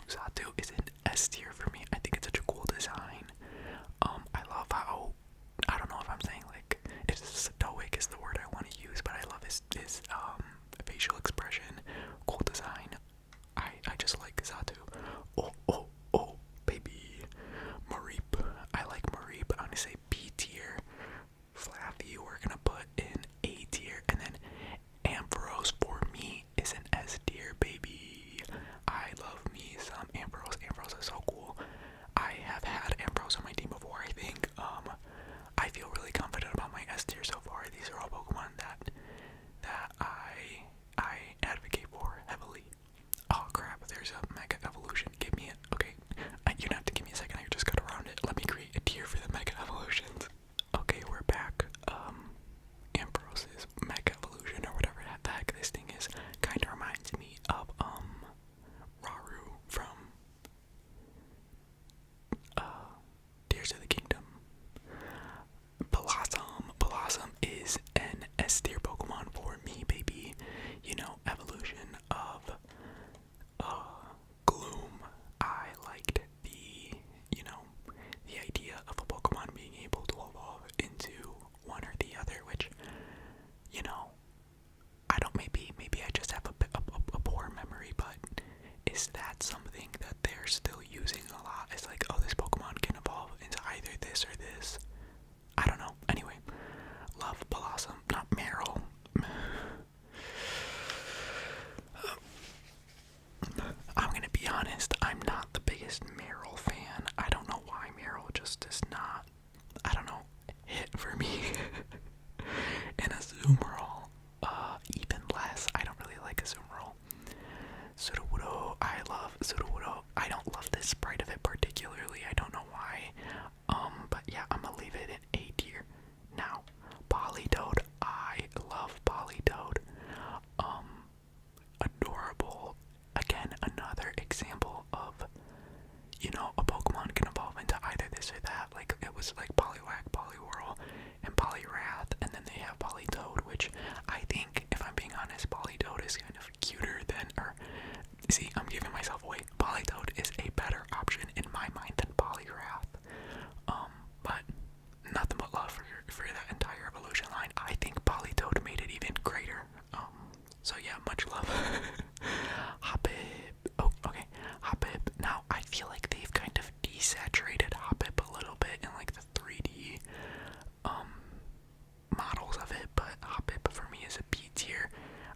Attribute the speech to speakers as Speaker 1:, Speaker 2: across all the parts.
Speaker 1: Xatu is an S tier for me. I think it's such a cool design. I love how, I don't know if I'm saying like, if stoic is the word I want to use, but I love his facial expression, cool design. I just like Xatu. Oh, baby. Mareep. I like Mareep. I'm gonna say B tier. Flaffy, we're gonna put in A tier. And then Ampharos for me is an S tier, baby. I love me some Ampharos. Ampharos is so cool. I have had Ampharos on my team before, I think. I feel really confident about my S tier so far. These are all Pokemon that I advocate for heavily. Oh crap, there's a Mega Evolution. Give me it. Okay. You don't have to give me a second, I just got around it. Let me create a tier for the Mega Evolutions. Okay, we're back. Ambros's Mega Evolution, or whatever the heck this thing is, kinda reminds me of Raru from Tears of the Kingdom. Blossom is an S tier Pokemon for me, baby. You know, evolution of Gloom. I liked the idea of a Pokemon being able to evolve into one or the other, which, I don't, maybe I just have a poor memory, but is that something that they're still using a lot? It's like, oh, this Pokemon can evolve into either this or this. I don't know. Anyway, love Blossom, not Meryl. I'm gonna be honest, I'm not the biggest Meryl fan. I don't know why Meryl just does not, I don't know, hit for me. And a Azumarill, even less. I don't really like a Azumarill. Sudowoodo, I love Sudowoodo. I don't love the sprite of it particularly. I don't know why. But yeah, I'm gonna leave it in A tier. Now, Politoed. I love Politoed. Adorable. Again, another example of, a Pokemon can evolve into either this or that. Like, it was like Poliwag, Poliwhirl, and Poliwrath, and then they have Politoed, which I think, if I'm being honest, Politoed is kind of cuter than, see, I'm giving myself away. Politoed is a better option in my mind than Poliwrath. But nothing but love for that entire evolution line. I think Politoed made it even greater. So yeah, much love. Hoppip. Oh, okay. Hoppip. Now, I feel like they've kind of desaturated Hoppip a little bit in like the 3D models of it, but Hoppip for me is a B tier.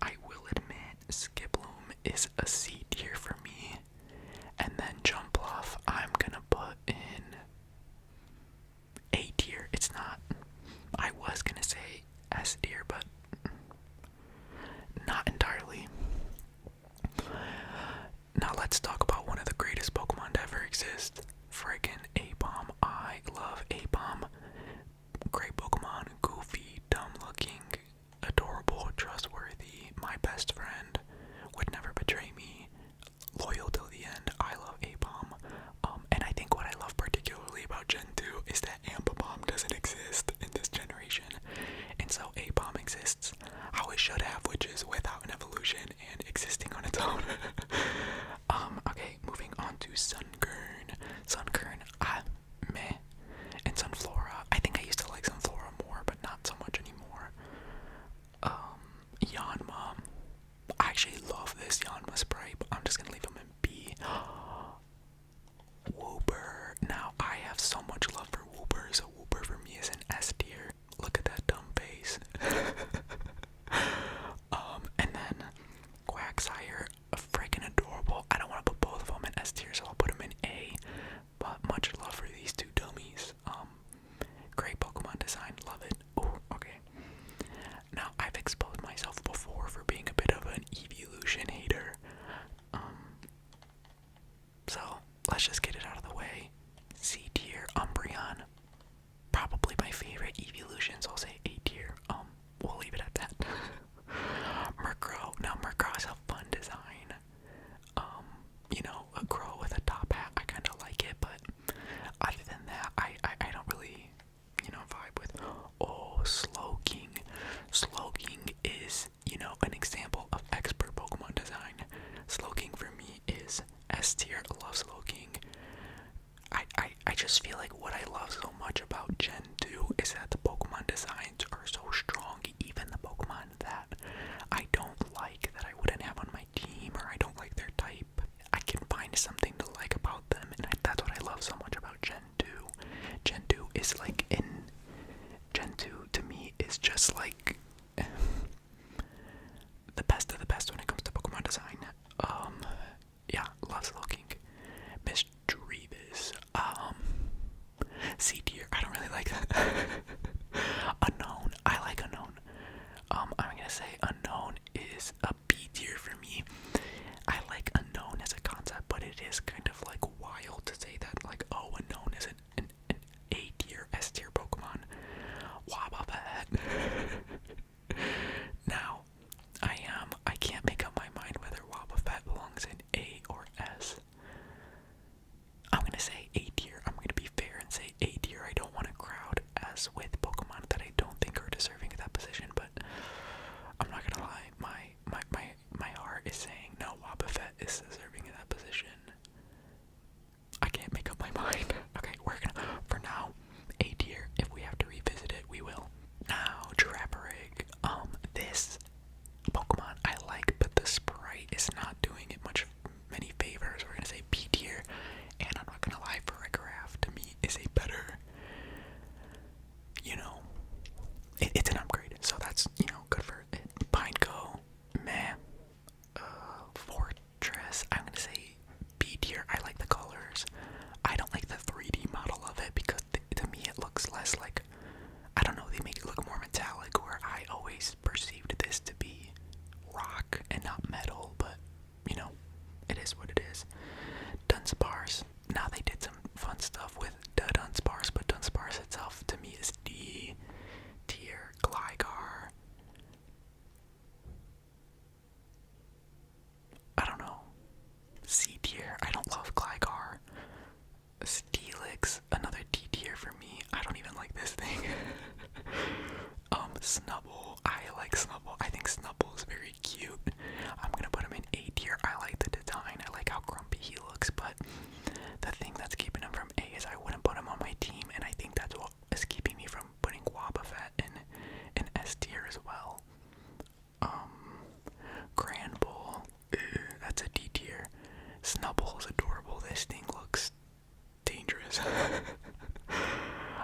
Speaker 1: I will admit, Skiploom is a C tier for me. And then Jumpluff, I'm gonna put in A tier. It's not, I was gonna say S tier, but not entirely. Now let's talk about one of the greatest Pokemon to ever exist. Friggin' A-Bomb. I love A-Bomb. Great Pokemon. Goofy, dumb looking, adorable, trustworthy, my best friend, would never betray me, loyal till the end. I love A-Bomb. And I think what I love particularly about Gen 2 is that Ambipom doesn't exist in this generation. And so A-Bomb exists how it should have, which is without an evolution and existing on its own. Okay, moving on to Sunkern. Sunkern, meh. And Sunflora. I think I used to like Sunflora more, but not so much anymore. Yanma. I actually love this Yanma sprite, but I'm just gonna leave him in B. Wooper. Now, I have so much love for Wooper, so Wooper for me is an S tier. Look at that dumb face. And then Quagsire, friggin' adorable. I don't want to put both of them in S tier, so I'll put them in A. But much love for these two dummies. Great Pokemon design, love it. Oh, okay. Now, I've exposed myself before for being a bit of an evolution hater. So let's just get it out of the way. C tier, Umbreon. Probably my favorite evolution, so I'll say A tier. We'll leave it at that. Murkrow. Now, Murkrow has a fun design. A crow with a top hat. I kind of like it, but other than that, I don't really, vibe with. Oh, Slowking. Slowking is, an example of expert Pokemon design. Slowking for me is S tier. just feel like what I love so much about Gen 2 is that the Pokemon designs are so strong. Even the Pokemon that I don't like, that I wouldn't have on my team, or I don't like their type, I can find something to like about them, and that's what I love so much about Gen 2. Gen 2 is like Gen 2 to me is just like the best of the best when it comes to Pokemon design. Yeah, loves looking. Misdreavus. C tier. I don't really like that. Unknown. I like Unknown. I'm gonna say Unknown is a B tier for me. I like Unknown as a concept, but it is kind of like wild to say that, like, oh, Unknown is an A tier, S tier Pokemon. Wobbuffet. Now, I can't make up my mind whether Wobbuffet belongs in A or S. I'm gonna say A tier. I'm gonna be fair and say A tier. I don't want to crowd S with Pokemon that I don't think are deserving of that position, but I'm not gonna lie, my heart is saying no, Wobbuffet is deserving of that position. I can't make up my mind. Okay, we're gonna, for now, A tier. If we have to revisit it, we will. Now, Trapperig. This Pokemon I like, but the sprite is not doing it many favors. We're gonna say B tier, and I'm not gonna lie, Farigiraf to me is a better, it's an upgrade, so that's, good for it. Pineco, meh. Fortress, I'm gonna say B tier. I like the colors. I don't like the 3D model of it because to me it looks less like, I don't know, they make it look more metallic, where I always perceived this to be rock and not metal, but, it is what it is. Dunsparce, now they did some fun stuff with the Dunsparce, but Dunsparce itself to me is D tier. Gligar, I don't know, C tier. I don't love Gligar. Steelix, another D tier for me. I don't even like this thing. Snubble, I like Snubble. I think Snubble is very cute. I'm gonna put him in A tier. I like the design. I like how grumpy he looks, but the thing that's keeping him from A is I wouldn't put him on my team, and I think that's what is keeping me from putting Wobbuffet in S tier as well. Granbull, that's a D tier. Snubble is adorable. This thing looks dangerous.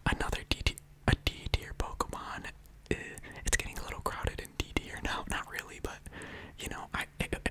Speaker 1: Another D tier Pokemon. It's getting a little crowded in D tier now. Not really, but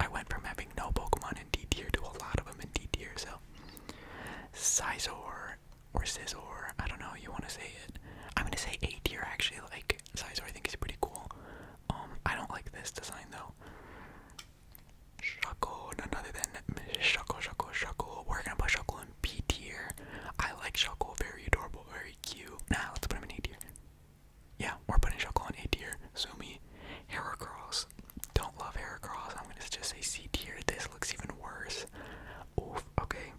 Speaker 1: I went from having no Pokemon in D tier to a lot of them in D tier. So Scizor or Scizor, I don't know how you want to say it. I'm gonna say A tier actually. Like Scizor, I think is pretty cool. I don't like this design though. Shuckle, none other than Shuckle. We're gonna put Shuckle in B tier. I like Shuckle, very adorable, very cute. Now let's put him in A tier. Yeah, we're putting Shuckle in A tier. Sumi, Heracross. Don't love Heracross. I'm gonna just say C tier. This looks even worse. Oof. Okay.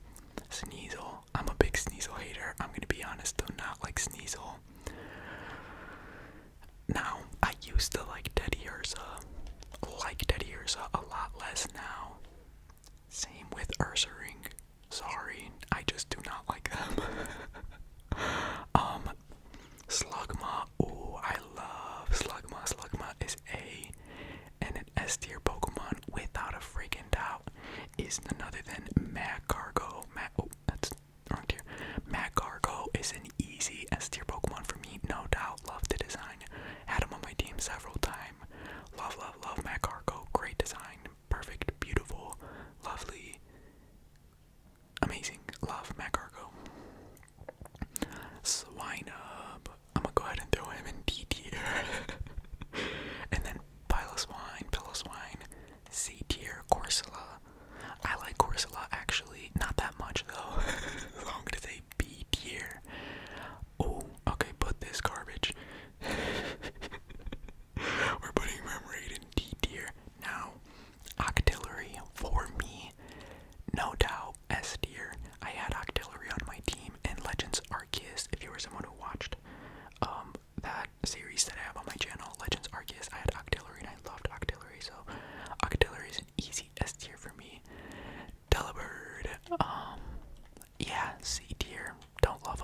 Speaker 1: Sneasel. I'm a big Sneasel hater. I'm gonna be honest, though, not like Sneasel. Now, I used to like Teddiursa a lot less now. Same with Ursaring. Sorry, I just do not like them. Slugma. Ooh, I love Slugma. Slugma is A, and an S tier Pokemon without a freaking doubt is none other than Macargo. That's wrong tier. Macargo is an easy S tier Pokemon for me, no doubt. Love the design. Had him on my team several times. Love Macargo. Great design. Perfect, beautiful, lovely, amazing. Love Macargo. Swinub. I'm gonna go ahead and throw him in D tier. And then Piloswine, C tier. Corsola. I like Corsola actually, not that much though. So I'm gonna say B tier. Oh, okay, put this garbage. We're putting Remoraid in D tier. Now, Octillery for me, no doubt S tier. I had Octillery on my team in Legends Arceus. If you were someone who watched that series that I have on my channel, Legends Arceus, I had Octillery and I loved Octillery, so Octillery is an easy S tier for me. Delibird, yeah, C tier. Don't love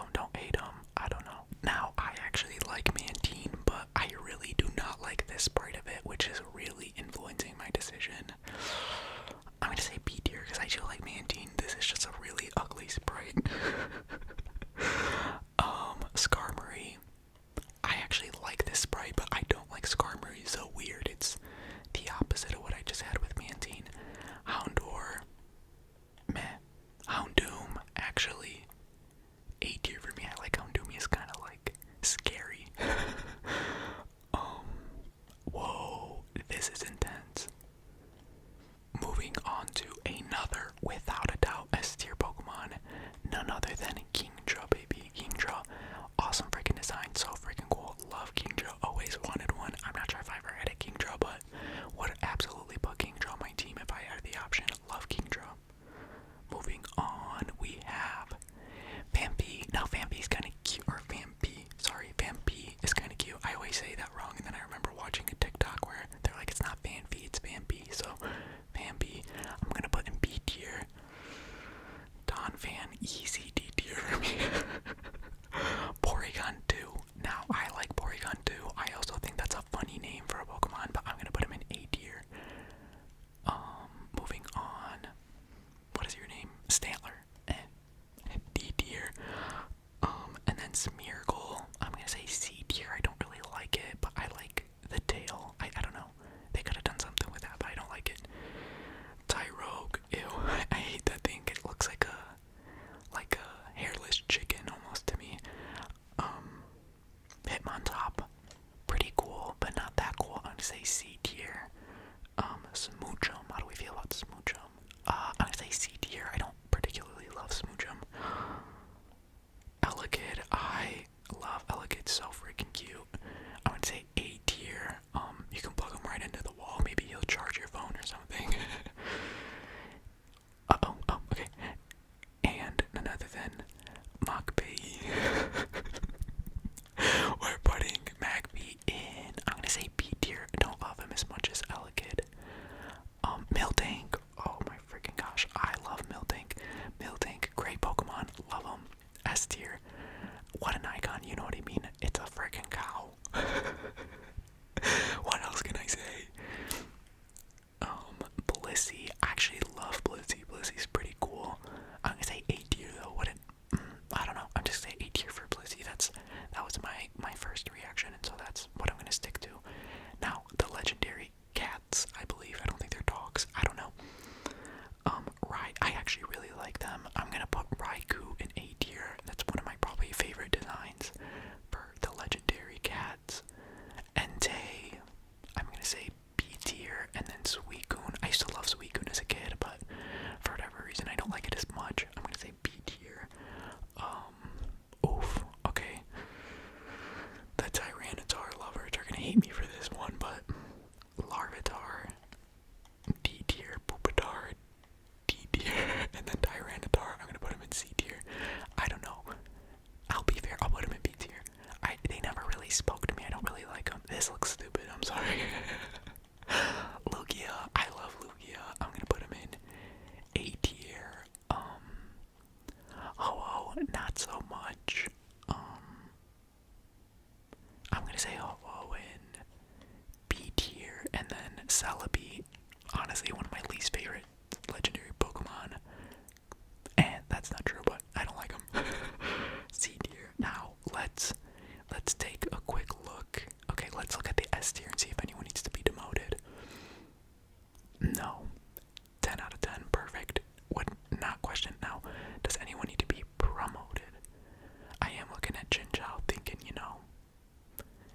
Speaker 1: looking at Chinchou thinking, you know,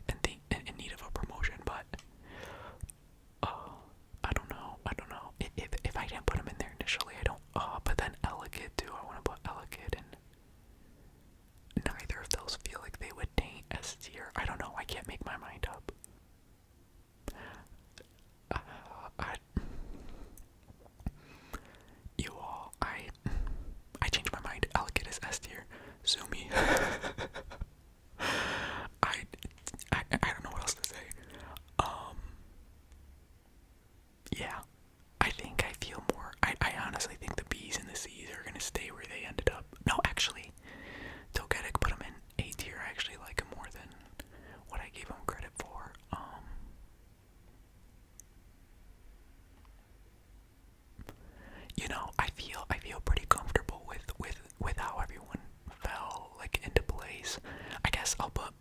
Speaker 1: in need of a promotion, but I don't know. If I didn't put him in there initially, I don't. But then Elekid too. I want to put Elekid, and neither of those feel like they would taint S tier. I don't know. I can't make my mind up. I changed my mind. Elekid is S tier. Sue me. I don't know what else to say. Yeah. I feel more. I honestly think the B's and the C's are gonna stay where they ended up. No, actually, Togetic put him in A tier. I actually like him more than what I gave him credit for. You know, I feel pretty comfortable with how everyone fell like into place. I guess I'll put